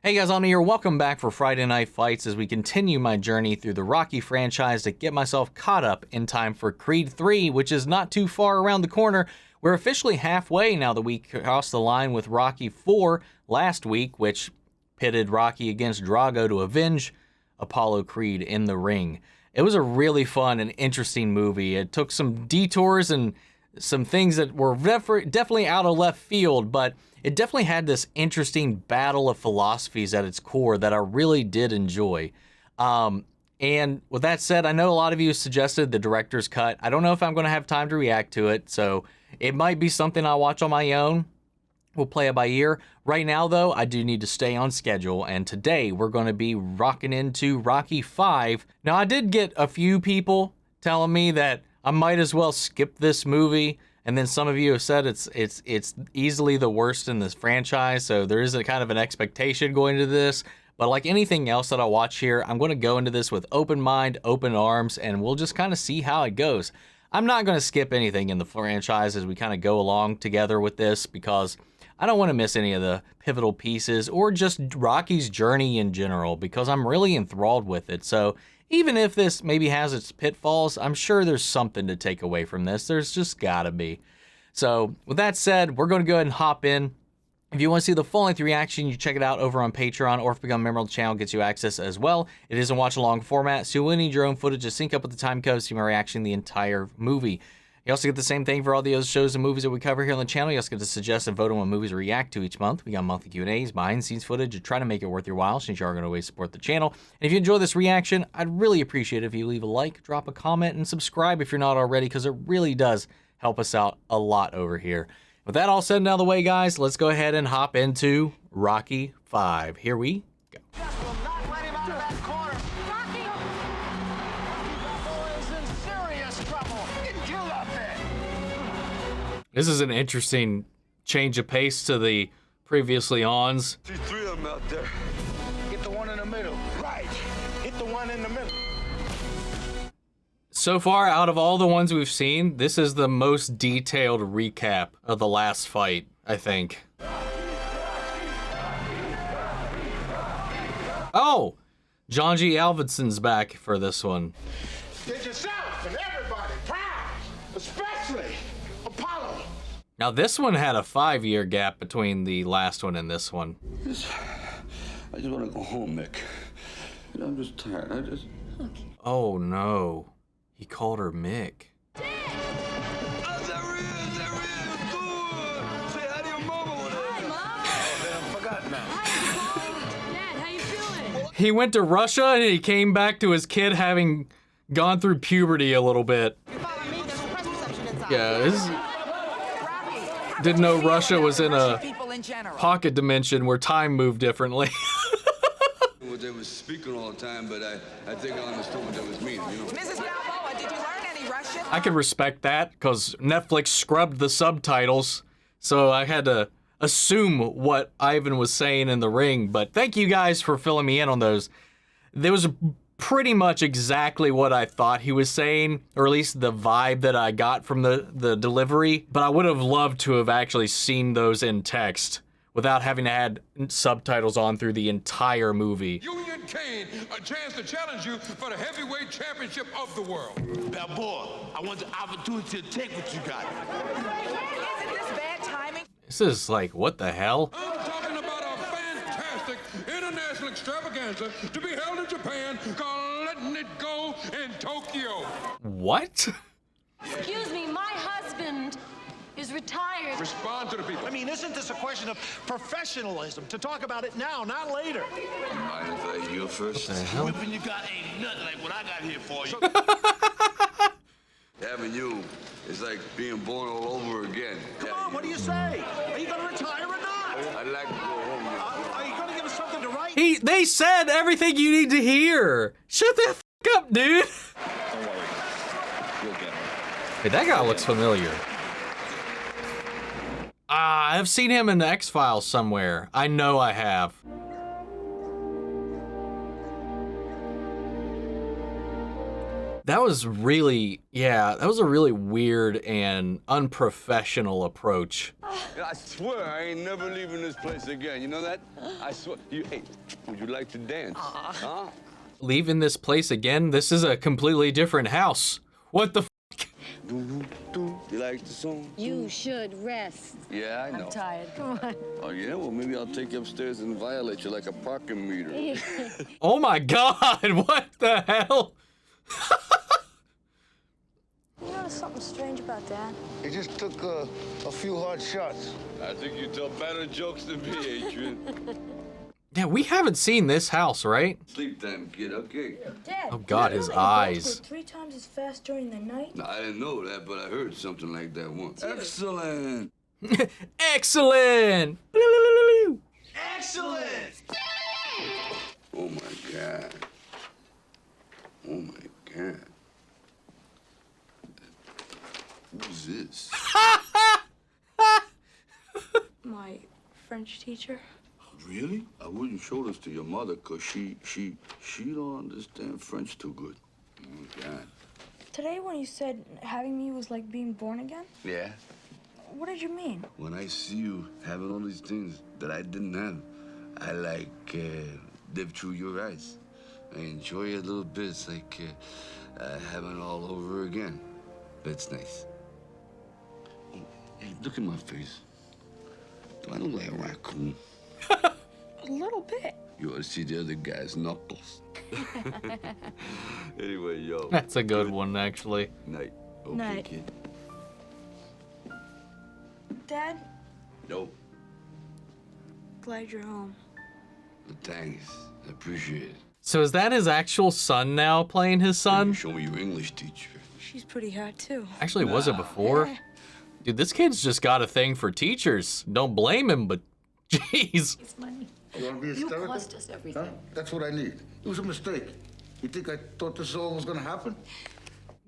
Hey guys, I'm here. Welcome back for Friday Night Fights as we continue my journey through the Rocky franchise to get myself caught up in time for Creed 3, which is not too far around the corner. We're officially halfway now that we crossed the line with Rocky 4 last week, which pitted Rocky against Drago to avenge Apollo Creed in the ring. It was a really fun and interesting movie. It took some detours and some things that were definitely out of left field, but it definitely had this interesting battle of philosophies at its core that I really did enjoy. And with that said, I know a lot of you suggested the director's cut. I don't know if I'm going to have time to react to it, so it might be something I'll watch on my own. We'll play it by ear. Right now, though, I do need to stay on schedule, and today we're going to be rocking into Rocky 5. Now, I did get a few people telling me that I might as well skip this movie, and then some of you have said it's easily the worst in this franchise, so there is a kind of an expectation going into this. But like anything else that I watch here, I'm going to go into this with open mind, open arms, and we'll just kind of see how it goes. I'm not going to skip anything in the franchise as we kind of go along together with this because I don't want to miss any of the pivotal pieces or just Rocky's journey in general because I'm really enthralled with it. So even if this maybe has its pitfalls, I'm sure there's something to take away from this. There's just gotta be. So with that said, we're going to go ahead and hop in. If you want to see the full-length reaction, you check it out over on Patreon, or if you become a member of the channel, gets you access as well. It is in watch-along format, so you will need your own footage to sync up with the time code to see my reaction to the entire movie. You also get the same thing for all the other shows and movies that we cover here on the channel. You also get to suggest and vote on what movies we react to each month. We got monthly Q&As, behind-the-scenes footage to try to make it worth your while since you are going to always support the channel. And if you enjoy this reaction, I'd really appreciate it if you leave a like, drop a comment, and subscribe if you're not already, because it really does help us out a lot over here. With that all said and out of the way, guys, let's go ahead and hop into Rocky 5. Here we go. This is an interesting change of pace to the previously ons. See three of them out there. Get the one in the middle. Right. Hit the one in the middle. So far, out of all the ones we've seen, this is the most detailed recap of the last fight, I think. Oh! John G. Avildsen's back for this one. Get yourself and everybody proud, especially Apollo. Now this one had a 5-year gap between the last one and this one. I just want to go home, Mick. I'm just tired. Oh no. He called her Mick. There is good. Say hi to your mama with her. Hi, Mom. Oh, man, I forgot now. Hi, Dad, how you feeling? He went to Russia and he came back to his kid having gone through puberty a little bit. Yeah, this didn't know Russia was in a pocket dimension where time moved differently. What they was speaking all the time, but I think I understood what they was meaning, you know. Mrs. Balboa, did you learn any Russian? I can respect that because Netflix scrubbed the subtitles, so I had to assume what Ivan was saying in the ring, but thank you guys for filling me in on those. There was pretty much exactly what I thought he was saying, or at least the vibe that I got from the delivery, but I would have loved to have actually seen those in text without having to add subtitles on through the entire movie. Union Kane, a chance to challenge you for the heavyweight championship of the world. Balboa, I want the opportunity to take what you got. Isn't this bad timing? This is like, what the hell? I'm talking about a fantastic international extravaganza to be held in Japan called Letting It Go in Tokyo. What? Excuse me, my husband is retired. Respond to the people. I mean, isn't this a question of professionalism? To talk about it now, not later. Mind if I hear first? What the hell? Whipping you got ain't nothing like what I got here for you. Having you is like being born all over again. Come on, what do you say? Are you going to retire or not? I'd like to go home now. Are you going to give us something to write? They said everything you need to hear. Shut the f up, dude. Don't worry. You'll get him. Hey, that guy looks familiar. I've seen him in the X-Files somewhere. I know I have. That was really, that was a really weird and unprofessional approach. I swear I ain't never leaving this place again. You know that? I swear. Hey, would you like to dance? Huh? Leaving this place again? This is a completely different house. What the f***? You like the song? You should rest. Yeah, I know. I'm tired. Come on. Oh, yeah? Well, maybe I'll take you upstairs and violate you like a parking meter. Oh my God, what the hell? You notice something strange about Dad? He just took a few hard shots. I think you tell better jokes than me, Adrian. Yeah, we haven't seen this house, right? Sleep time, kid, okay? Dad, Oh God, his eyes. 3 times as fast during the night? No, I didn't know that, but I heard something like that once. Excellent. Excellent! Excellent! Oh, my God. Oh, my God. Who's this? My French teacher. Really? I wouldn't show this to your mother, 'cause she don't understand French too good. Oh, my God. Today when you said having me was like being born again, Yeah? what did you mean? When I see you having all these things that I didn't have, I live through your eyes. I enjoy it a little bit. It's like having it all over again. That's nice. Oh, hey, look at my face. Do I look like a raccoon? A little bit. You ought to see the other guy's knuckles. Anyway, yo. That's a good one, actually. Night. Okay, Night. kid. Dad, No. glad you're home. Thanks. I appreciate it. So is that his actual son now playing his son? Show me your English teacher. She's pretty hot too. Actually, was it before? Dude, this kid's just got a thing for teachers. Don't blame him, but jeez. It's money. You want to be You hysterical? cost us everything. Huh? That's what I need. It was a mistake. You think I thought this all was going to happen?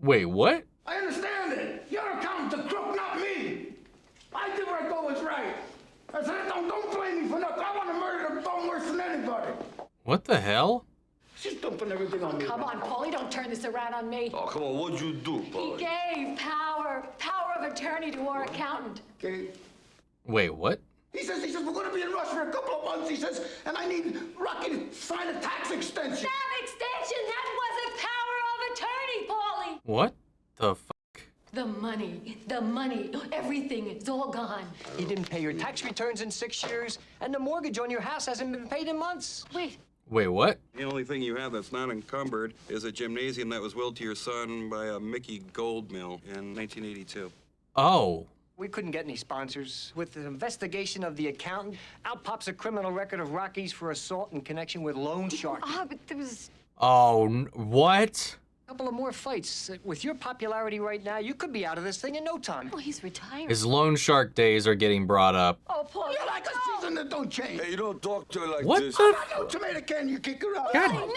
Wait, what? I understand it. You're accounting the crook, not me. I did what I thought was right. I said, don't blame me for nothing. I want to murder the phone worse than anybody. What the hell? She's dumping everything on me. Come on, Paulie, don't turn this around on me. Oh, come on. What'd you do, He Paulie? gave power of attorney to our accountant. Okay. Wait, what? He says, we're going to be in Russia for a couple of months, he says, and I need Rocky to sign a tax extension. That extension, that wasn't power of attorney, Paulie. What the fuck? The money, everything is all gone. You didn't pay your tax returns in 6 years, and the mortgage on your house hasn't been paid in months. Wait, what? The only thing you have that's not encumbered is a gymnasium that was willed to your son by a Mickey Goldmill in 1982. Oh. We couldn't get any sponsors. With the investigation of the accountant, out pops a criminal record of Rocky's for assault in connection with loan shark. But there was... Oh, what? A couple of more fights. With your popularity right now, you could be out of this thing in no time. Well, he's retired. His loan shark days are getting brought up. Oh, Paulie, You're like a season that don't change. Hey, you don't talk to her like What this. the? No tomato can, you kick her out. God,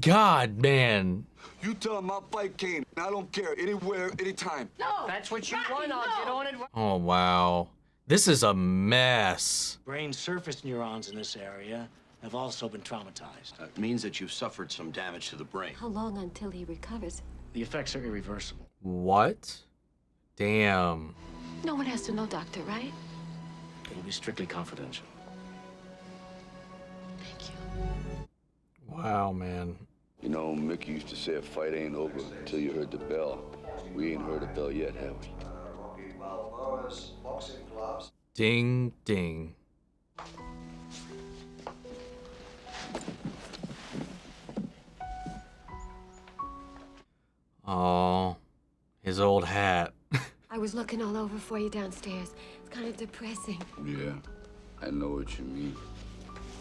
God, man. You tell him my fight came. I don't care. Anywhere, anytime. No. That's what you Rocky, want. I'll no. get on it. Oh, wow. This is a mess. Brain surface neurons in this area have also been traumatized. It means that you've suffered some damage to the brain. How long until he recovers? The effects are irreversible. What? Damn. No one has to know, Doctor, right? It'll be strictly confidential. Thank you. Wow, man. You know, Mickey used to say a fight ain't over until you heard the bell. We ain't heard the bell yet, have we? Balboa's boxing gloves. Ding, ding. Oh, his old hat. I was looking all over for you downstairs. It's kind of depressing. Yeah, I know what you mean.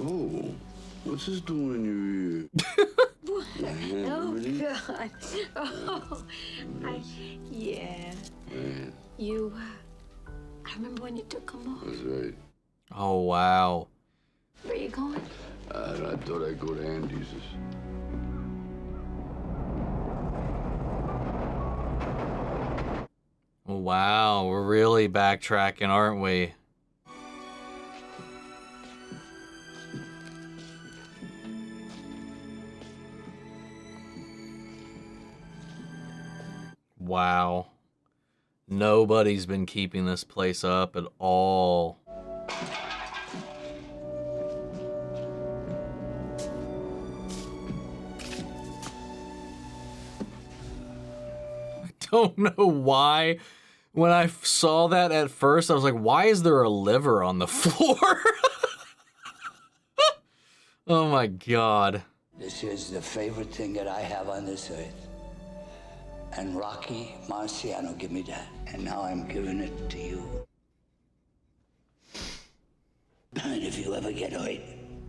Oh, what's this doing in your ear? Oh, God. Oh, yeah. Man, You, I remember when you took him off. that's right. Oh, wow. Where you going? I thought I'd go to Andy's. Wow, we're really backtracking, aren't we? Wow. Nobody's been keeping this place up at all. I don't know why. When I saw that at first, I was like, why is there a liver on the floor? Oh my God. This is the favorite thing that I have on this earth. And Rocky Marciano gave me that. And now I'm giving it to you. And if you ever get hurt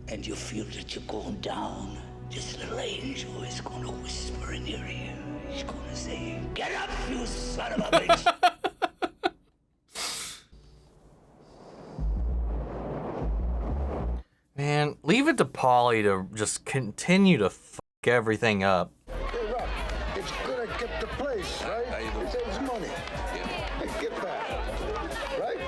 and you feel that you're going down, this little angel is going to whisper in your ear. He's going to say, "Get up, you son of a bitch." Man, leave it to Paulie to just continue to fuck everything up. Hey, Rock, it's gonna get the place, right? It saves money. Hey, get back, right?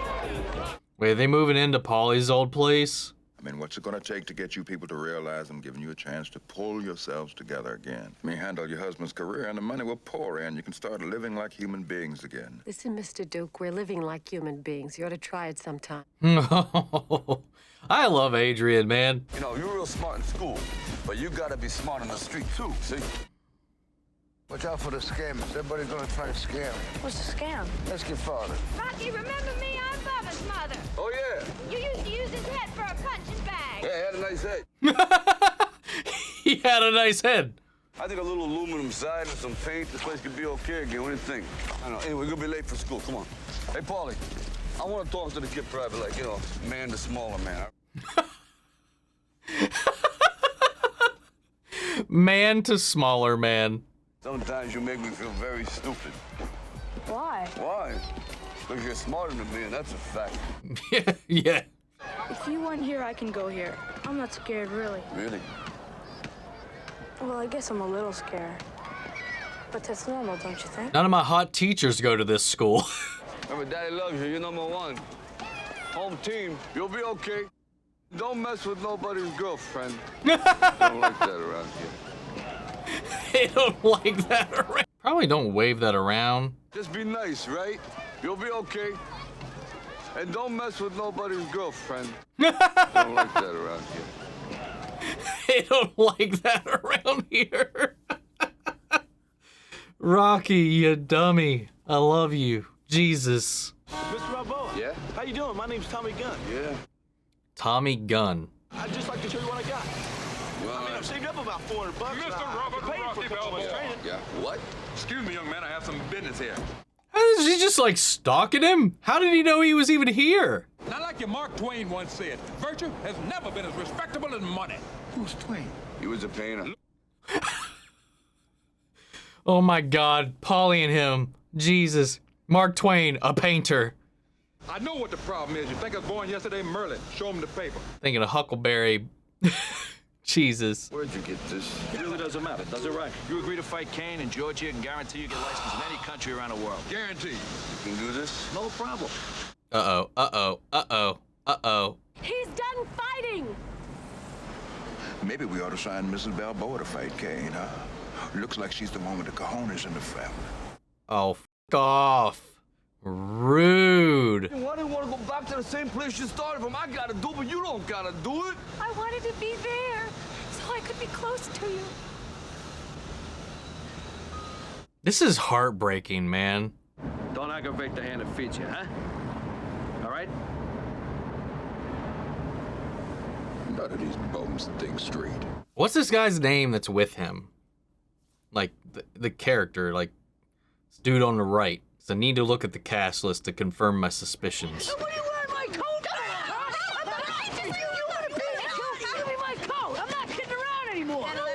Wait, are they moving into Paulie's old place? I mean, what's it gonna take to get you people to realize I'm giving you a chance to pull yourselves together again? I mean, handle your husband's career and the money will pour in. You can start living like human beings again. Listen, Mr. Duke, we're living like human beings. You ought to try it sometime. No. I love Adrian, man. You know, you're real smart in school, but you gotta be smart on the street too, see? Watch out for the scammers. Everybody's gonna try to scam. What's the scam? Ask your father. Rocky, remember me? I'm Bubba's mother. Oh, yeah. You used to use his head for a punching bag. Yeah, he had a nice head. He had a nice head. I think a little aluminum side and some paint, this place could be okay again. What do you think? I don't know. Anyway, we're gonna be late for school. Come on. Hey, Paulie, I want to talk to the kid private, like, you know, man to smaller man. Man to smaller man. Sometimes you make me feel very stupid. Why? Why? Because you're smarter than me, and that's a fact. Yeah. If you want here, I can go here. I'm not scared, really. Really? Well, I guess I'm a little scared. But that's normal, don't you think? None of my hot teachers go to this school. Remember, Daddy loves you. You're #1. Home team. You'll be okay. Don't mess with nobody's girlfriend. Don't like that around here. They don't like that around. Probably don't wave that around. Just be nice, right? You'll be okay. And don't mess with nobody's girlfriend. Don't like that around here. They don't like that around here. Rocky, you dummy. I love you. Jesus. Mr. Balboa. Yeah? How you doing? My name's Tommy Gunn. Yeah. Tommy Gunn. I'd just like to show you what I got. Well, I mean, I've saved up about $400. Mr. Robert paid for Rocky a couple months Balboa. training. Yeah. What? Excuse me, young man, I have some business here. Is he just like stalking him? How did he know he was even here? Now, like your Mark Twain once said, virtue has never been as respectable as money. Who's Twain? He was a painter. Oh my God, Paulie and him. Jesus. Mark Twain, a painter. I know what the problem is. You think I was born yesterday, Merlin. Show him the paper. Thinking of Huckleberry. Jesus. Where'd you get this? It really doesn't matter, does it, right? You agree to fight Kane in Georgia and guarantee you get licensed in any country around the world. Guaranteed. You can do this? No problem. Uh-oh, uh-oh, uh-oh, uh-oh. He's done fighting! Maybe we ought to sign Mrs. Balboa to fight Kane, huh? Looks like she's the one with the cojones in the family. Oh, f*** off. Rude. Why do you want to go back to the same place you started from? I gotta do, but you don't gotta do it. I wanted to be there, so I could be close to you. This is heartbreaking, man. Don't aggravate the hand that feeds you, huh? All right? None of these bums think straight. What's this guy's name that's with him? Like, the character, like, this dude on the right. So I need to look at the cast list to confirm my suspicions. What are you wearing my coat? You want to be give me my coat. I'm not kidding around anymore. No way.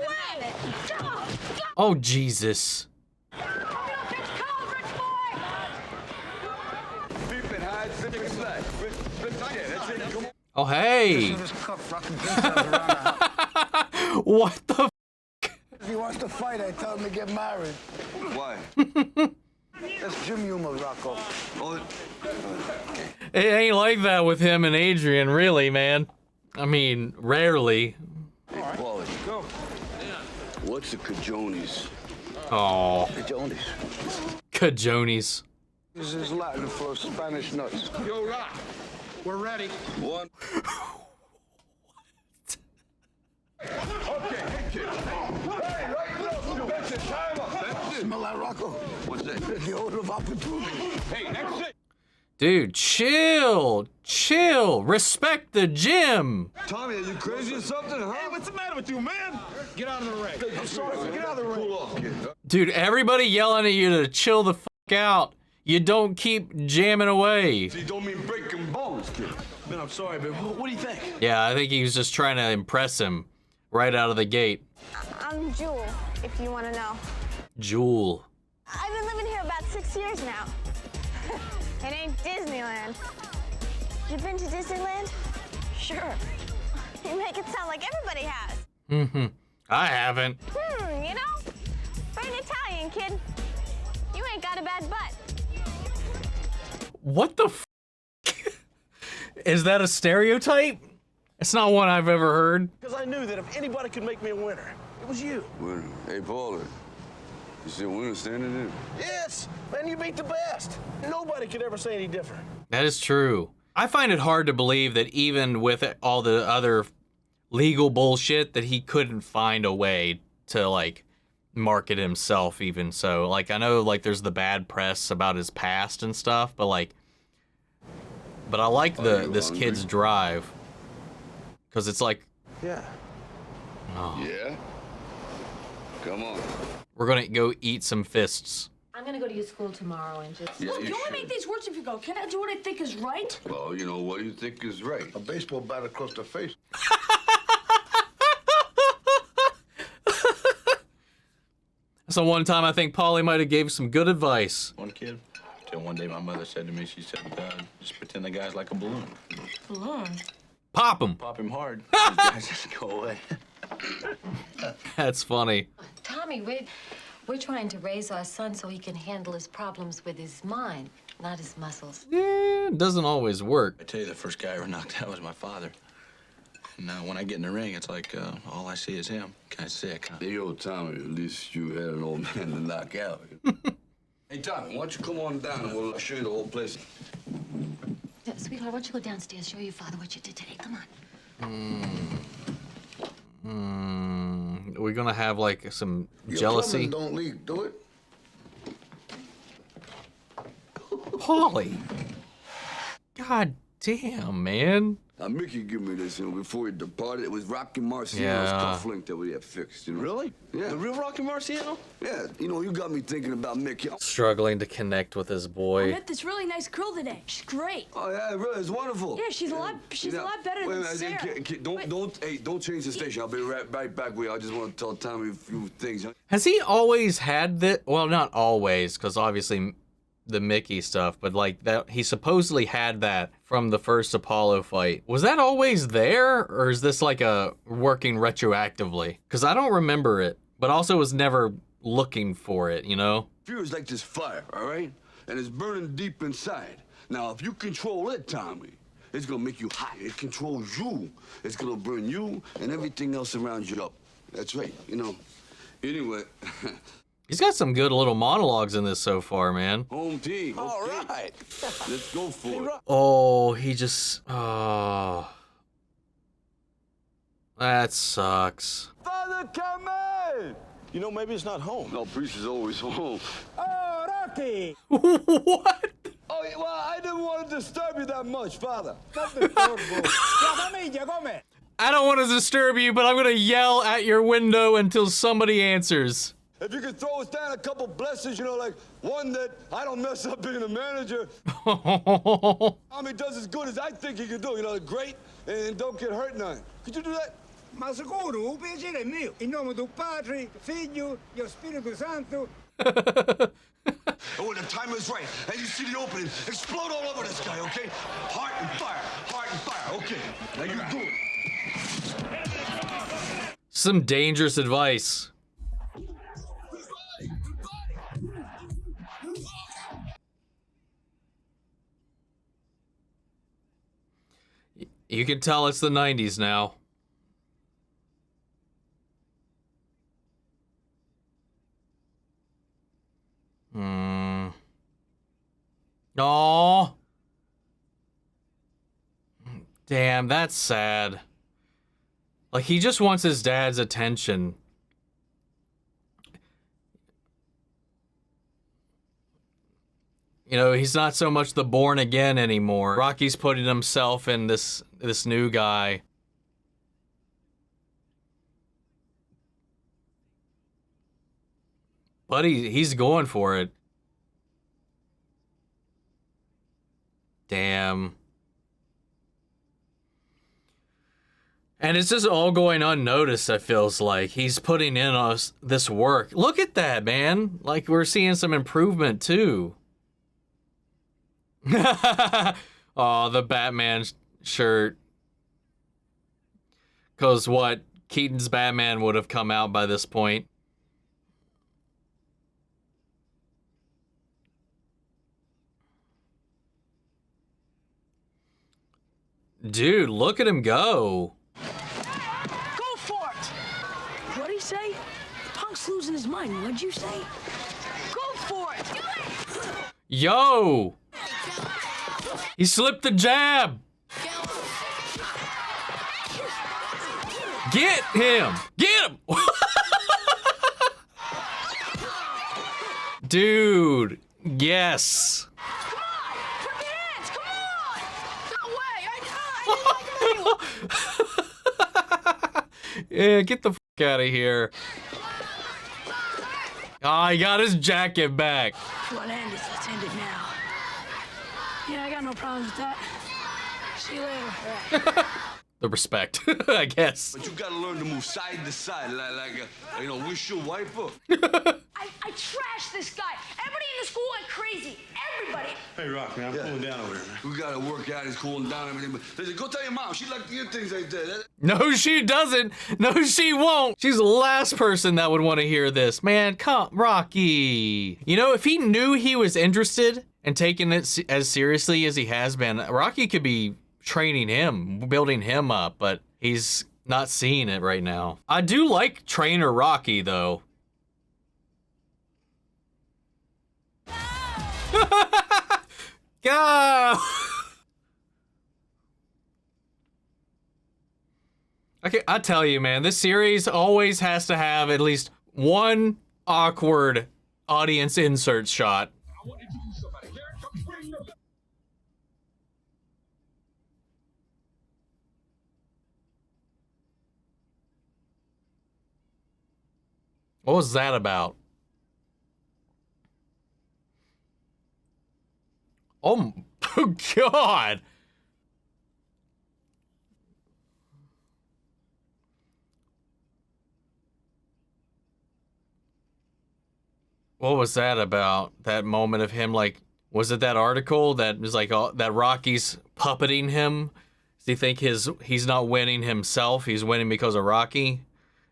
Oh, Jesus. Oh, hey. What the If he wants to fight, I tell him to get married. Why? That's Jim Humor, Rocco. It ain't like that with him and Adrian, really, man. I mean, rarely. Hey, Paulie. Go. What's the cajones? Oh. Cajones. Cajonis. This is Latin for Spanish nuts. Yo, Rock, we're ready. One. Okay, hey, kid. Hey, right now, you bet your time up. That's it. Smell that, Rocco? What's that? The odor of opportunity. Hey, that's it. Dude, chill. Chill. Respect the gym. Tommy, are you crazy or something, huh? Hey, what's the matter with you, man? Get out of the ring. I'm sorry, get out of the ring. Cool off, kid. Dude, everybody yelling at you to chill the fuck out. You don't keep jamming away. See, don't mean breaking bones, kid. Man, I'm sorry, but what do you think? Yeah, I think he was just trying to impress him right out of the gate. I'm Jewel, if you want to know. Jewel. I've been living here about 6 years now. It ain't Disneyland. You been to Disneyland? Sure. You make it sound like everybody has. Mm-hmm. I haven't. You know, for an Italian kid, you ain't got a bad butt. What the f***? Is that a stereotype? It's not one I've ever heard. Because I knew that if anybody could make me a winner, it was you. Winner. Hey, Paulie. You see a winner standing there? Yes, man, you beat the best. Nobody could ever say any different. That is true. I find it hard to believe that even with all the other legal bullshit that he couldn't find a way to, like, market himself even so. Like, I know, like, there's the bad press about his past and stuff, but, like, but I like this kid's drive. Because it's like... Yeah. Oh. Yeah? Come on. We're gonna go eat some fists. I'm gonna go to your school tomorrow and just... Yeah, Look, you only make these words if you go. Can I do what I think is right? Well, you know, what do you think is right? A baseball bat across the face. So one time I think Paulie might have gave some good advice. One kid, till one day my mother said to me, she said, just pretend the guy's like a balloon. Balloon? Pop him. Pop him hard. These guys just go away. That's funny. Tommy, we're trying to raise our son so he can handle his problems with his mind, not his muscles. Yeah, it doesn't always work. I tell you, the first guy I ever knocked out was my father. And now when I get in the ring, it's like all I see is him. Kind of sick, huh? Hey, yo, Tommy, at least you had an old man to knock out. Hey, Tommy, why don't you come on down and we'll show you the whole place. Sweetheart, why don't you go downstairs, show your father what you did today? Come on. We're gonna have like some Your jealousy. plumbing don't leak, do it? Paulie. God damn, man. Now, Mickey gave me this, before he departed. It was Rocky Marciano's Yeah. cufflink that we had fixed, Really? Yeah. The real Rocky Marciano? Yeah, you got me thinking about Mickey. Struggling to connect with his I boy. met this really nice girl today. She's great. Oh, yeah, really, it's wonderful. Yeah, she's a lot better Wait a than minute, Sarah. don't change the station. I'll be right back with you. I just want to tell Tommy a few things. Has he always had that? Well, not always, because obviously the Mickey stuff, but like that, he supposedly had that from the first Apollo fight. Was that always there, or is this like a working retroactively? Because I don't remember it, but also was never looking for it, you know? Fear is like this fire, all right? And it's burning deep inside. Now, if you control it, Tommy, it's gonna make you hot. It controls you. It's gonna burn you and everything else around you up. That's right, Anyway. He's got some good little monologues in this so far, man. Home team. All okay. right. Let's go for it. Oh, he just... Oh. That sucks. Father, come in! You know, maybe it's not home. No, priest is always home. Oh, Rocky! What? Oh, well, I didn't want to disturb you that much, Father. I don't want to disturb you, but I'm going to yell at your window until somebody answers. If you could throw us down a couple blessings, like one that I don't mess up being a manager. Tommy does as good as I think he can do, great, and don't get hurt none. Could you do that? Ma sicuro, un piacere è mio. In nome del Padre, Figlio, e Spirito Santo. And when the time is right, and you see the opening, explode all over this guy, okay? Heart and fire, okay. Now you do it. Some dangerous advice. You can tell it's the 90s now. Aw. Damn, that's sad. Like, he just wants his dad's attention. You know, he's not so much the born again anymore. Rocky's putting himself in this new guy. But he's going for it. Damn. And it's just all going unnoticed, it feels like. He's putting in this work. Look at that, man. Like, we're seeing some improvement, too. Oh, the Batman shirt. Because what? Keaton's Batman would have come out by this point. Dude, look at him go. Go for it! What'd he say? Punk's losing his mind. What'd you say? Go for it! Yo! He slipped the jab! Get him! Get him! Dude, yes. Yeah, get the fuck out of here. Oh, he got his jacket back. What end is let's end it now. Yeah, I got no problems with that. See you later. The respect, I guess. But you gotta learn to move side to side, like a, windshield wiper. I trashed this guy. Everybody in the school went crazy. Everybody. Hey, Rock, man, I'm cooling down over here, man. We gotta work out. He's cooling down and everything. But listen, go tell your mom. She'd like to hear things like that. No, she doesn't. No, she won't. She's the last person that would want to hear this. Man, come, Rocky. You know, if he knew he was interested and taking it as seriously as he has been, Rocky could be training him, building him up, but he's not seeing it right now. I do like Trainer Rocky, though. Go! Okay, I tell you, man, this series always has to have at least one awkward audience insert shot. What was that about? Oh, God. What was that about? That moment of him, like, was it that article that was like that Rocky's puppeting him? Does he think he's not winning himself? He's winning because of Rocky?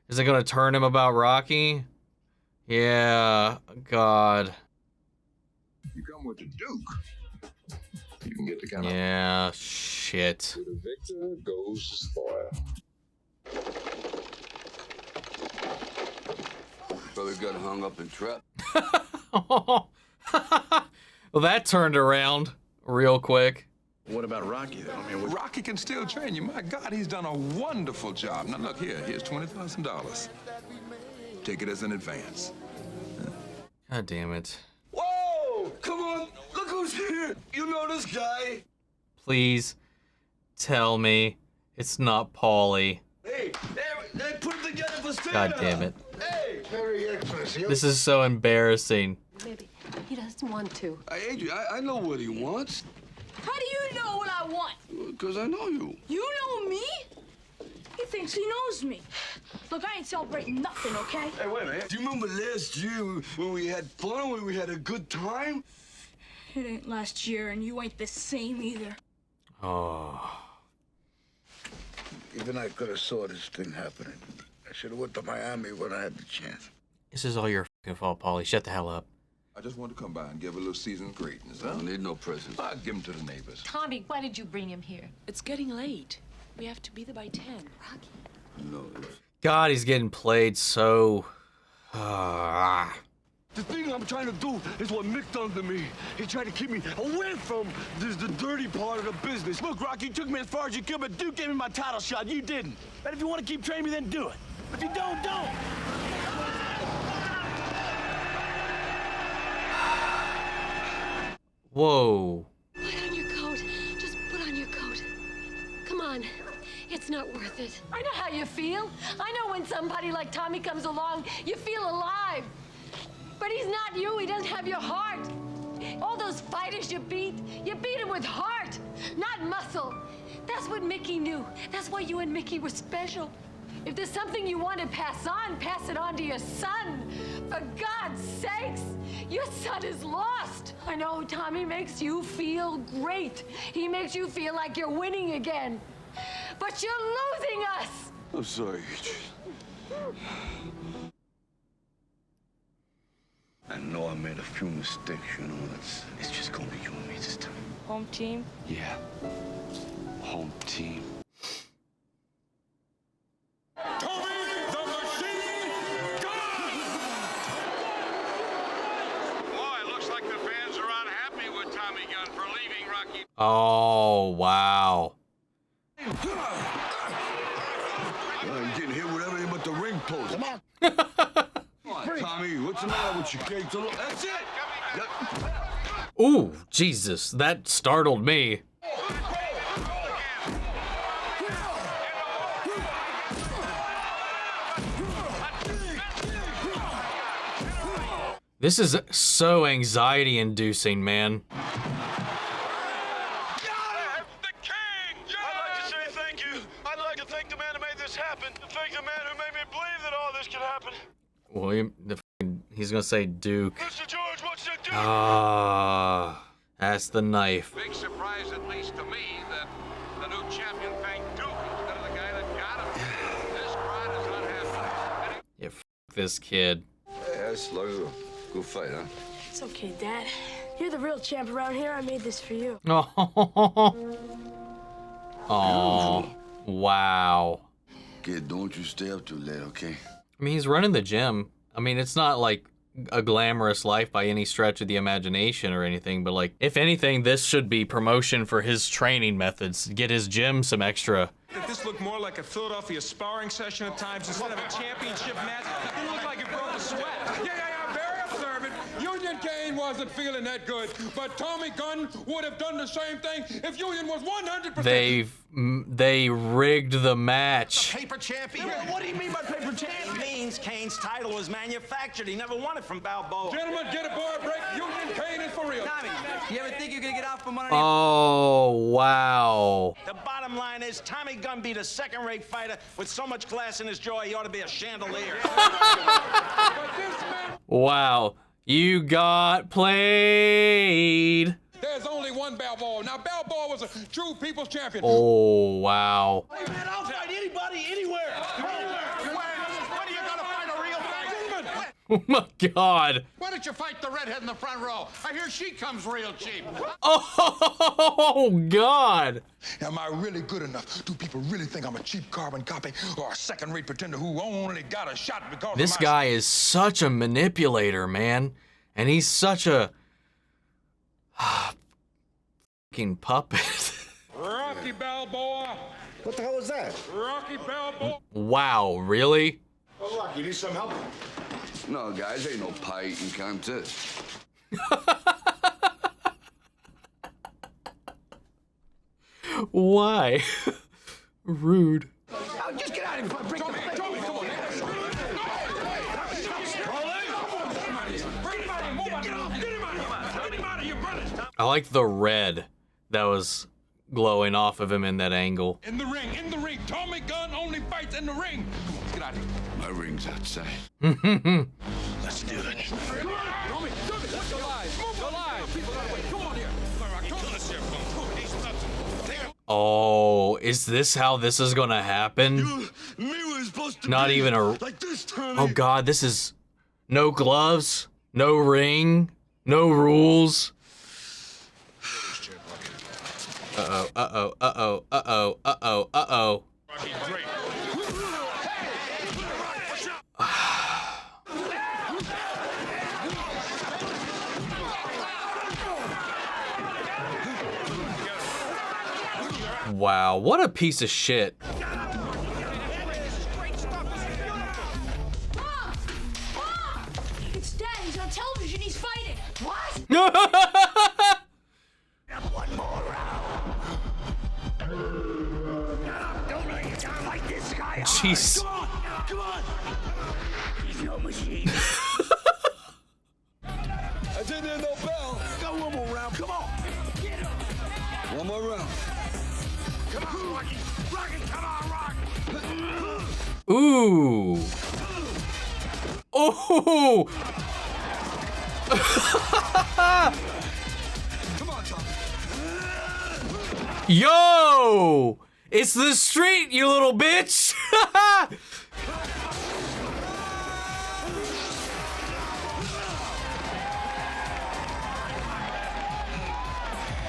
Is it gonna turn him about Rocky? Yeah, God. You come with the Duke. You can get the kind of... Yeah, shit. To the victor goes the spoil. Brother got hung up in trap. Well, that turned around real quick. What about Rocky, though? I mean, Rocky can still train you. My God, he's done a wonderful job. Now, look here. Here's $20,000. Take it as an advance. God damn it. Whoa! Come on! Look who's here! You know this guy? Please tell me it's not Paulie. Hey, they put it together for stand-up. God damn it. Hey! Very excellent. This is so embarrassing. Maybe he doesn't want to. Hey, Adrian, I know what he wants. How do you know what I want? Because I know you. You know me? He thinks he knows me. Look, I ain't celebrating nothing, okay? Hey, wait a minute. Do you remember last year when we had fun, when we had a good time? It ain't last year, and you ain't the same either. Oh. Even I could have saw this thing happening. I should have went to Miami when I had the chance. This is all your fucking fault, Paulie. Shut the hell up. I just wanted to come by and give a little seasoned greetings, huh? I don't need no presents. I'll give them to the neighbors. Tommy, why did you bring him here? It's getting late. We have to be there by 10. Rocky. No. God, he's getting played so... This The thing I'm trying to do is what Mick done to me. He tried to keep me away from the dirty part of the business. Look, Rocky, you took me as far as you could, but Duke gave me my title shot. You didn't. And if you want to keep training me, then do it. If you don't, don't. Whoa. Put on your coat. Just put on your coat. Come on. It's not worth it. I know how you feel. I know when somebody like Tommy comes along, you feel alive. But he's not you. He doesn't have your heart. All those fighters you beat him with heart, not muscle. That's what Mickey knew. That's why you and Mickey were special. If there's something you want to pass it on to your son. For God's sakes, your son is lost. I know Tommy makes you feel great. He makes you feel like you're winning again. But you're losing us. I'm sorry, Adrian. I know I made a few mistakes, you know. It's just gonna be you and me this time. Home team? Yeah. Home team. Tommy the Machine Gunn! Boy, it looks like the fans are unhappy with Tommy Gunn for leaving Rocky. Oh, wow. I'm getting hit with everything but the ring post. Come on. Come on, Tommy. What's the matter with your cake? That's it. Ooh, Jesus, that startled me. This is so anxiety-inducing, man. William, he's gonna say Duke. Ah, that's the knife. Big surprise, at least to me, that the new champion thanked Duke instead of the guy that got him. This crowd is unhappy. Yeah, f this kid. Yeah, that's like a good fight, huh? It's okay, Dad. You're the real champ around here. I made this for you. Oh, oh, wow. Kid, don't you stay up too late, okay? I mean, he's running the gym. I mean, it's not like a glamorous life by any stretch of the imagination or anything, but like, if anything, this should be promotion for his training methods. Get his gym some extra. This looked more like a Philadelphia sparring session at times instead of a championship match. It looked like it broke a sweat. Yeah, very observant. Union Kane wasn't feeling that good, but Tommy Gunn would have done the same thing if Union was 100%. They rigged the match. Paper champion? What do you mean by paper champion? It means Kane's title was manufactured. He never won it from Balboa. Gentlemen, get a bar break. Union Kane is for real. Tommy, you ever think you're gonna get out from under Oh, wow. The bottom line is Tommy Gunn beat a second-rate fighter with so much glass in his jaw he ought to be a chandelier. Wow. You got played. There's only one Balboa. Now, Balboa was a true people's champion. Oh, wow. Hey, man, I'll fight anybody, anywhere. When are you gonna fight a real fight? Oh, my God. Why don't you fight the redhead in the front row? I hear she comes real cheap. Oh, God. Am I really good enough? Do people really think I'm a cheap carbon copy or a second-rate pretender who only got a shot because This of my... guy is such a manipulator, man. And he's such a fucking puppet. Rocky Balboa. What the hell was that? Rocky Balboa. Wow, really? Oh, look, you need some help? No, guys, ain't no pie eating contest. Why? Rude. Oh, just get out of here. Bring Tommy, come on. I like the red that was glowing off of him in that angle. In the ring. Tommy Gunn only fights in the ring. Let's get out of here. My ring's outside. Let's do it. Come on, Tommy, let's go live. Go live. People gotta wait. Come on here. Oh, is this how this is gonna happen? Not even a... Oh, God, this is... No gloves, no ring, no rules. Uh-oh. Wow, what a piece of shit. It's Dad. He's on television. He's fighting. What? One more round. Don't let you down like this guy. Jeez. Come on. He's no machine. I didn't hear no bell. Got one more round. Come on. Get him. One more round. Come on, Rocky. Rocky, come on, Rocky. Ooh. Oh. Come on, Tom. Yo! It's the street, you little bitch!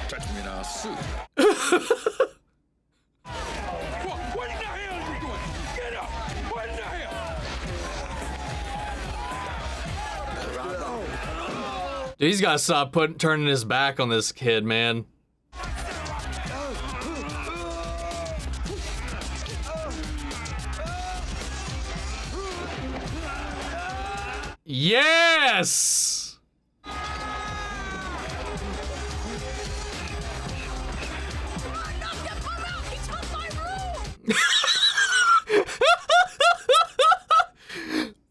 Touch me now, suit. What in the hell are you doing? Get up! What in the hell? Dude, he's gotta stop turning his back on this kid, man. Yes!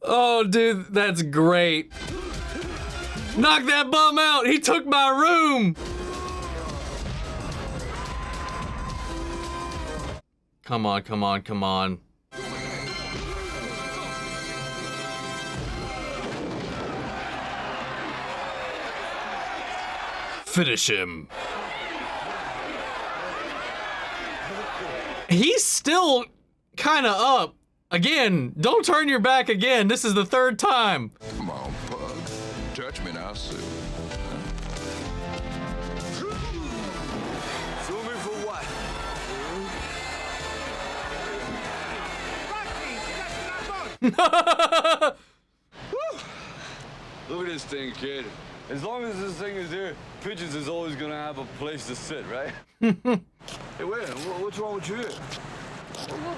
Oh, dude, that's great. Knock that bum out! He took my room! Come on, come on, come on. Finish him. He's still kind of up. Again, don't turn your back again. This is the third time. Come on, Pug. Touch me now, Sue. Sue me for what? Look at this thing, kid. As long as this thing is here, Pigeons is always gonna have a place to sit, right? Hey, wait, what's wrong with you?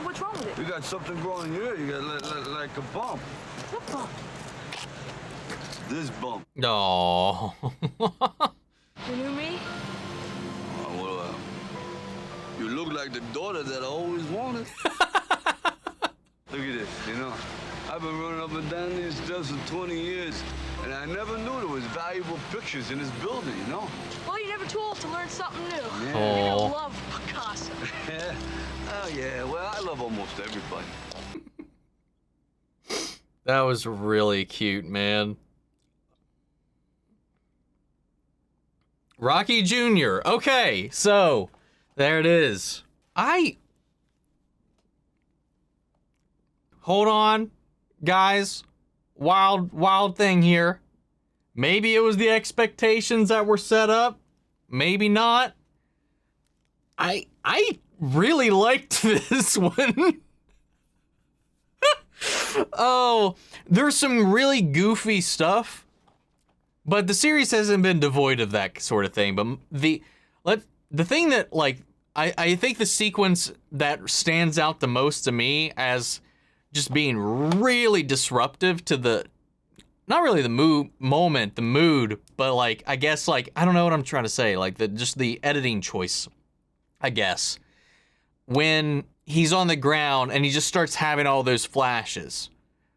What's wrong with it? You got something growing here. You got like a bump. What bump? This bump. No. You knew me? Well, you look like the daughter that I always wanted. Look at this, you know. I've been running up and down these steps for 20 years, and I never knew there was valuable pictures in this building, you know? Well, you're never too old to learn something new. Yeah. Maybe Aw. I'll love Picasso. Oh, yeah. Well, I love almost everybody. That was really cute, man. Rocky Jr. Okay, so there it is. Hold on, guys. Wild thing here. Maybe it was the expectations that were set up. Maybe not. I really liked this one. Oh, there's some really goofy stuff, but the series hasn't been devoid of that sort of thing. But the thing that, like, I think the sequence that stands out the most to me as just being really disruptive to the, not really the moment, the mood, but like, I guess, like, I don't know what I'm trying to say, like just the editing choice, I guess. When he's on the ground and he just starts having all those flashes.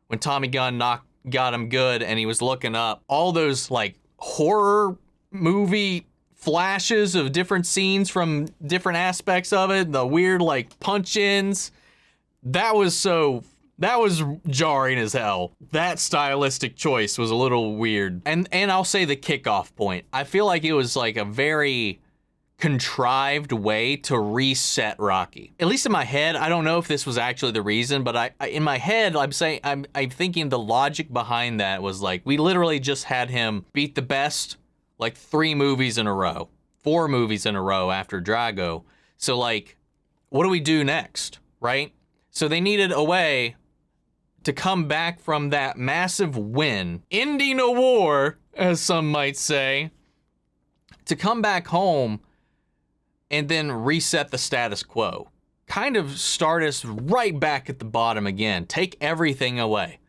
When Tommy Gunn got him good and he was looking up, all those like horror movie flashes of different scenes from different aspects of it, the weird like punch-ins, that was jarring as hell. That stylistic choice was a little weird. And I'll say the kickoff point. I feel like it was like a very contrived way to reset Rocky. At least in my head, I don't know if this was actually the reason, but I in my head, I'm thinking the logic behind that was like, we literally just had him beat the best like 4 movies in a row after Drago. So like, what do we do next, right? So they needed a way to come back from that massive win, ending a war, as some might say, to come back home and then reset the status quo. Kind of start us right back at the bottom again. Take everything away.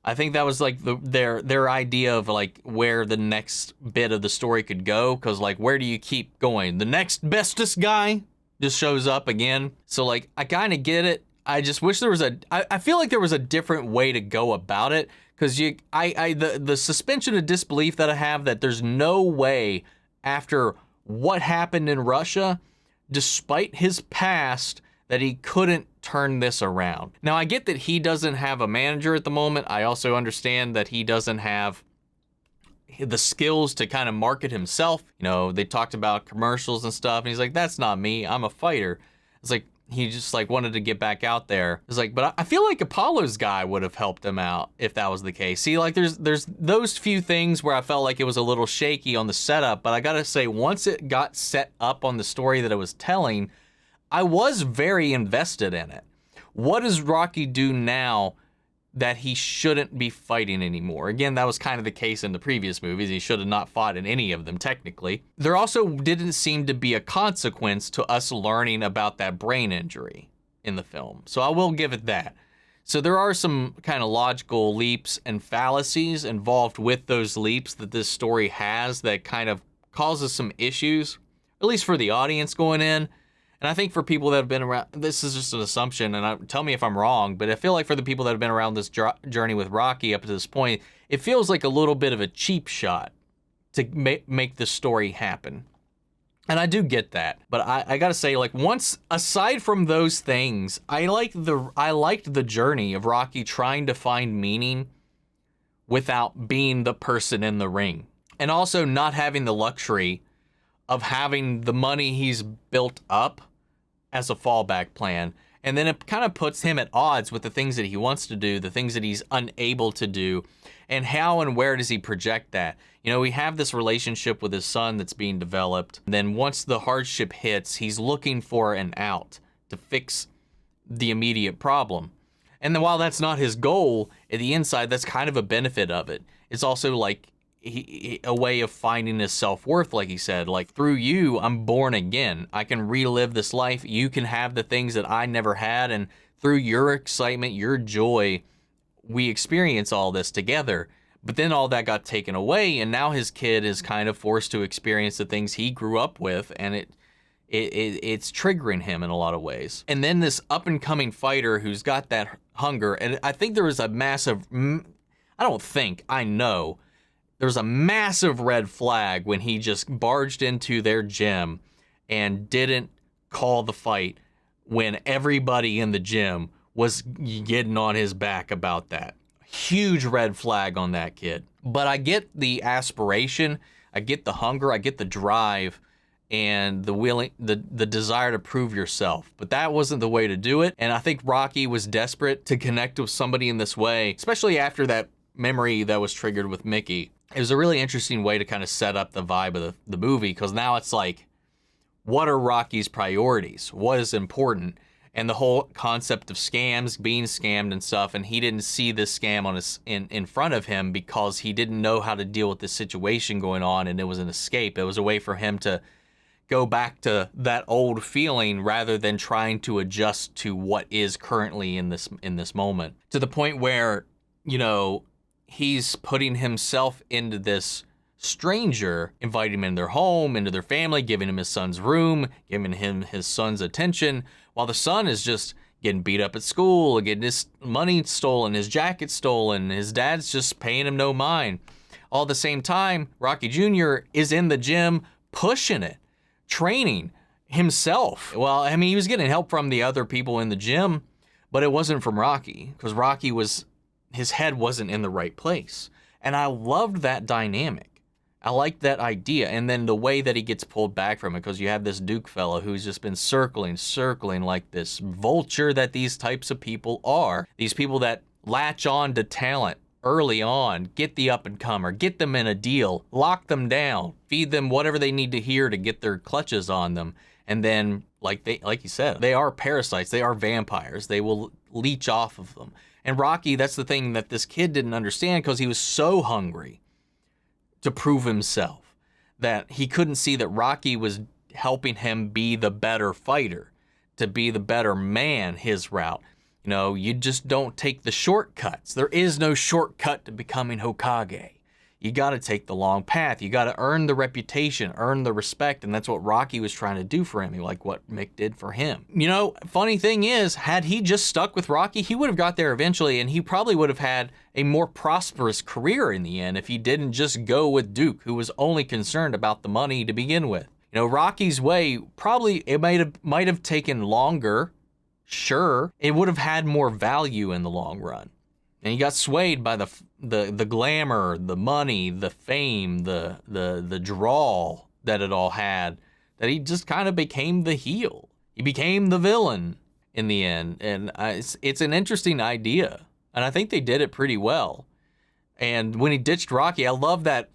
I think that was like their idea of like where the next bit of the story could go, because like, where do you keep going? The next bestest guy just shows up again. So like, I kind of get it. I just wish there was I feel like there was a different way to go about it, because the suspension of disbelief that I have, that there's no way after what happened in Russia, despite his past, that he couldn't turn this around. Now, I get that he doesn't have a manager at the moment. I also understand that he doesn't have the skills to kind of market himself. You know, they talked about commercials and stuff, and he's like, that's not me, I'm a fighter. It's like, he just like wanted to get back out there. It's like, but I feel like Apollo's guy would have helped him out if that was the case. See, like there's those few things where I felt like it was a little shaky on the setup, but I gotta say, once it got set up on the story that it was telling, I was very invested in it. What does Rocky do now that he shouldn't be fighting anymore? Again, that was kind of the case in the previous movies. He should have not fought in any of them, technically. There also didn't seem to be a consequence to us learning about that brain injury in the film. So I will give it that. So there are some kind of logical leaps and fallacies involved with those leaps that this story has that kind of causes some issues, at least for the audience going in. And I think for people that have been around, this is just an assumption, and tell me if I'm wrong, but I feel like for the people that have been around this journey with Rocky up to this point, it feels like a little bit of a cheap shot to make the story happen. And I do get that, but I gotta say, like, once, aside from those things, I liked the journey of Rocky trying to find meaning without being the person in the ring. And also not having the luxury of having the money he's built up as a fallback plan. And then it kind of puts him at odds with the things that he wants to do, the things that he's unable to do, and how and where does he project that? You know, we have this relationship with his son that's being developed. And then once the hardship hits, he's looking for an out to fix the immediate problem. And then while that's not his goal, at the inside, that's kind of a benefit of it. It's also like a way of finding his self-worth, like he said, like, through you, I'm born again. I can relive this life. You can have the things that I never had, and through your excitement, your joy, we experience all this together. But then all that got taken away, and now his kid is kind of forced to experience the things he grew up with, and it's triggering him in a lot of ways. And then this up-and-coming fighter who's got that hunger, and I think there was a massive, I know, there's a massive red flag when he just barged into their gym and didn't call the fight when everybody in the gym was getting on his back about that. Huge red flag on that kid. But I get the aspiration, I get the hunger, I get the drive, and the desire to prove yourself. But that wasn't the way to do it. And I think Rocky was desperate to connect with somebody in this way, especially after that memory that was triggered with Mickey. It was a really interesting way to kind of set up the vibe of the movie, because now it's like, what are Rocky's priorities? What is important? And the whole concept of scams, being scammed and stuff, and he didn't see this scam on in front of him because he didn't know how to deal with this situation going on, and it was an escape. It was a way for him to go back to that old feeling rather than trying to adjust to what is currently in this moment. To the point where, you know, he's putting himself into this stranger, inviting him into their home, into their family, giving him his son's room, giving him his son's attention, while the son is just getting beat up at school, getting his money stolen, his jacket stolen, his dad's just paying him no mind. All at the same time, Rocky Jr. is in the gym pushing it, training himself. Well, I mean, he was getting help from the other people in the gym, but it wasn't from Rocky, because Rocky his head wasn't in the right place. And I loved that dynamic. I liked that idea. And then the way that he gets pulled back from it, because you have this Duke fella who's just been circling like this vulture that these types of people are. These people that latch on to talent early on, get the up-and-comer, get them in a deal, lock them down, feed them whatever they need to hear to get their clutches on them. And then, like you said, they are parasites, they are vampires. They will leech off of them. And Rocky, that's the thing that this kid didn't understand, because he was so hungry to prove himself that he couldn't see that Rocky was helping him be the better fighter, to be the better man, his route. You know, you just don't take the shortcuts. There is no shortcut to becoming Hokage. You got to take the long path. You got to earn the reputation, earn the respect, and that's what Rocky was trying to do for him, like what Mick did for him. You know, funny thing is, had he just stuck with Rocky, he would have got there eventually, and he probably would have had a more prosperous career in the end if he didn't just go with Duke, who was only concerned about the money to begin with. You know, Rocky's way, probably, it might have taken longer. Sure, it would have had more value in the long run. And he got swayed by the glamour, the money, the fame, the drawl that it all had, that he just kind of became the heel. He became the villain in the end. And it's an interesting idea. And I think they did it pretty well. And when he ditched Rocky, I love that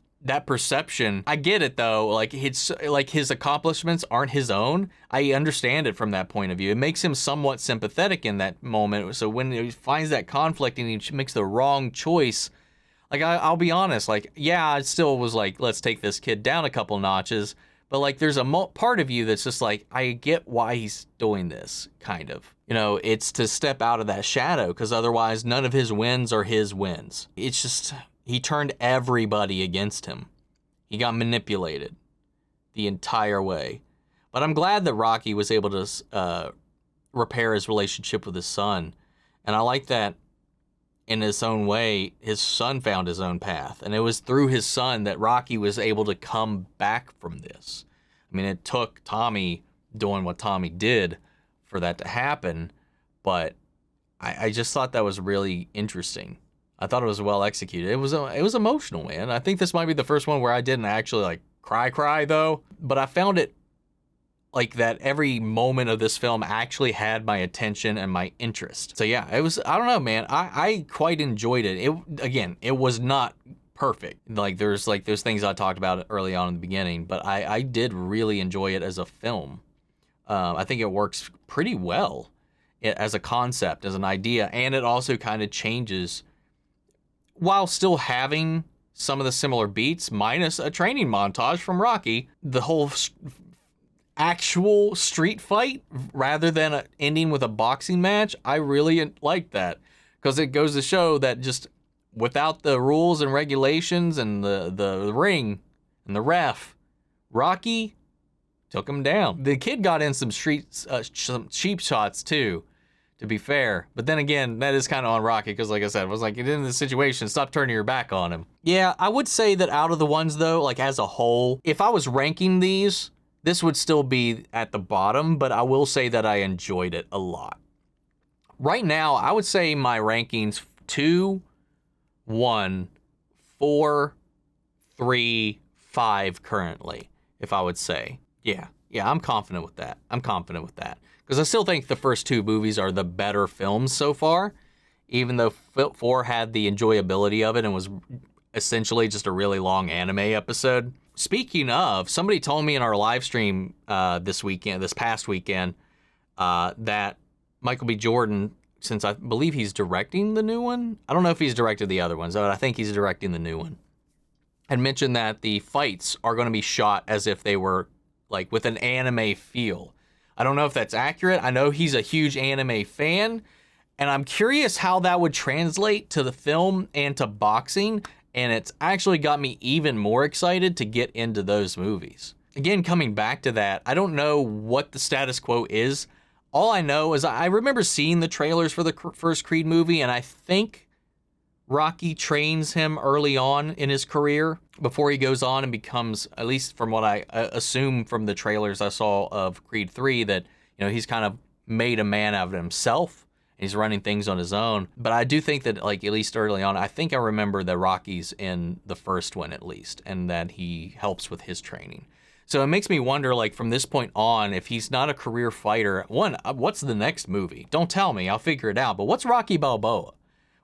perception. I get it though, like it's like his accomplishments aren't his own. I understand it from that point of view. It makes him somewhat sympathetic in that moment. So when he finds that conflict and he makes the wrong choice, like I'll be honest, like yeah, it still was like, let's take this kid down a couple notches. But like there's a part of you that's just like, I get why he's doing this, kind of. You know, it's to step out of that shadow, because otherwise none of his wins are his wins. It's just, he turned everybody against him. He got manipulated the entire way. But I'm glad that Rocky was able to repair his relationship with his son. And I like that in his own way, his son found his own path. And it was through his son that Rocky was able to come back from this. I mean, it took Tommy doing what Tommy did for that to happen. But I just thought that was really interesting. I thought it was well executed. It was emotional, man. I think this might be the first one where I didn't actually like cry though, but I found it like that every moment of this film actually had my attention and my interest. So yeah, it was, I don't know, man. I quite enjoyed it. It was not perfect. Like there's things I talked about early on in the beginning, but I did really enjoy it as a film. I think it works pretty well as a concept, as an idea, and it also kind of changes while still having some of the similar beats, minus a training montage from Rocky. The whole actual street fight, rather than ending with a boxing match, I really liked that, because it goes to show that just without the rules and regulations and the ring and the ref, Rocky took him down. The kid got in some some cheap shots too, to be fair. But then again, that is kind of on Rocky, because like I said, it was like, get in the situation, stop turning your back on him. Yeah, I would say that out of the ones though, like as a whole, if I was ranking these, this would still be at the bottom, but I will say that I enjoyed it a lot. Right now, I would say my rankings 2, 1, 4, 3, 5 currently, if I would say. Yeah, I'm confident with that. Because I still think the first 2 movies are the better films so far, even though 4 had the enjoyability of it and was essentially just a really long anime episode. Speaking of, somebody told me in our live stream this past weekend, that Michael B. Jordan, since I believe he's directing the new one, I don't know if he's directed the other ones, but I think he's directing the new one, had mentioned that the fights are going to be shot as if they were like with an anime feel. I don't know if that's accurate. I know he's a huge anime fan, and I'm curious how that would translate to the film and to boxing, and it's actually got me even more excited to get into those movies. Again, coming back to that, I don't know what the status quo is. All I know is I remember seeing the trailers for the first Creed movie, and I think Rocky trains him early on in his career before he goes on and becomes, at least from what I assume from the trailers I saw of Creed 3, that, you know, he's kind of made a man out of himself. He's running things on his own. But I do think that, like, at least early on, I think I remember that Rocky's in the first one at least, and that he helps with his training. So it makes me wonder, like, from this point on, if he's not a career fighter, one, what's the next movie? Don't tell me, I'll figure it out. But what's Rocky Balboa?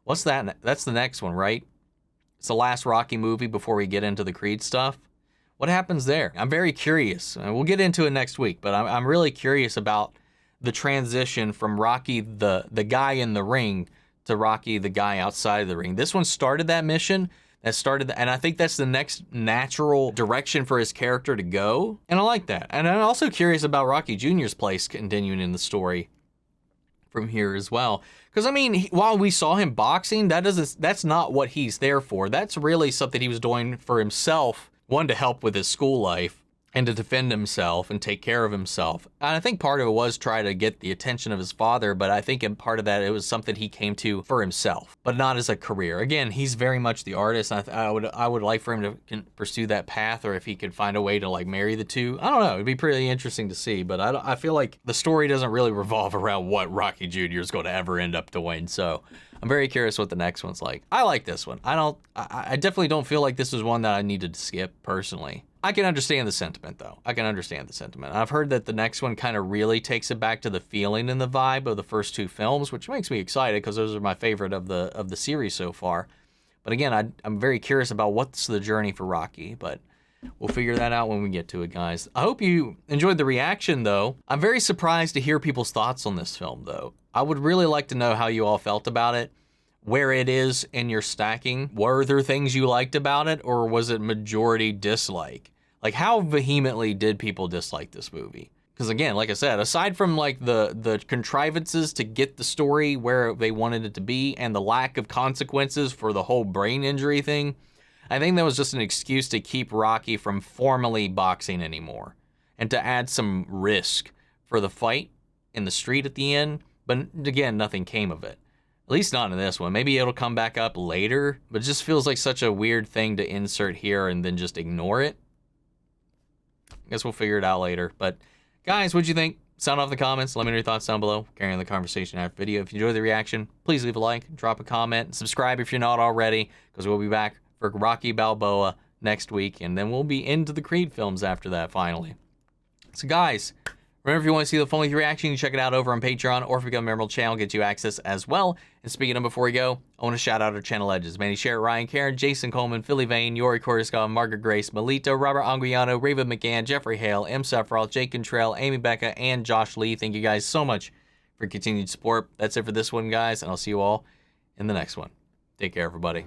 What's that? That's the next one, right? It's the last Rocky movie before we get into the Creed stuff. What happens there? I'm very curious. We'll get into it next week, but I'm really curious about the transition from Rocky, the guy in the ring, to Rocky, the guy outside of the ring. This one started that mission. that started, and I think that's the next natural direction for his character to go, and I like that. And I'm also curious about Rocky Jr.'s place continuing in the story from here as well. Because I mean, while we saw him boxing, that's not what he's there for. That's really something he was doing for himself. One, to help with his school life and to defend himself and take care of himself. And I think part of it was try to get the attention of his father, but I think in part of that, it was something he came to for himself, but not as a career. Again, he's very much the artist. I would like for him to pursue that path, or if he could find a way to like marry the two. I don't know. It'd be pretty interesting to see, but I feel like the story doesn't really revolve around what Rocky Jr. is going to ever end up doing. So I'm very curious what the next one's like. I like this one. I definitely don't feel like this is one that I needed to skip personally. I can understand the sentiment, though. I can understand the sentiment. I've heard that the next one kind of really takes it back to the feeling and the vibe of the first two films, which makes me excited because those are my favorite of the series so far. But again, I'm very curious about what's the journey for Rocky, but we'll figure that out when we get to it, guys. I hope you enjoyed the reaction, though. I'm very surprised to hear people's thoughts on this film, though. I would really like to know how you all felt about it, where it is in your stacking. Were there things you liked about it, or was it majority dislike? Like, how vehemently did people dislike this movie? Because again, like I said, aside from like the contrivances to get the story where they wanted it to be and the lack of consequences for the whole brain injury thing, I think that was just an excuse to keep Rocky from formally boxing anymore and to add some risk for the fight in the street at the end. But again, nothing came of it. At least not in this one. Maybe it'll come back up later, but it just feels like such a weird thing to insert here and then just ignore it. I guess we'll figure it out later. But guys, what'd you think? Sound off in the comments. Let me know your thoughts down below. Carry on the conversation after the video. If you enjoyed the reaction, please leave a like, drop a comment, and subscribe if you're not already, because we'll be back for Rocky Balboa next week, and then we'll be into the Creed films after that, finally. So guys, remember, if you want to see the full-length reaction, you can check it out over on Patreon, or if you become a member of the channel, get you access as well. And speaking of, before we go, I want to shout out our channel legends: Manny Sherritt, Ryan Karen, Jason Coleman, Philly Vane, Yori Coruscant, Margaret Grace, Melito, Robert Anguiano, Raven McGann, Jeffrey Hale, M. Sephiroth, Jake Contrell, Amy Becca, and Josh Lee. Thank you guys so much for continued support. That's it for this one, guys, and I'll see you all in the next one. Take care, everybody.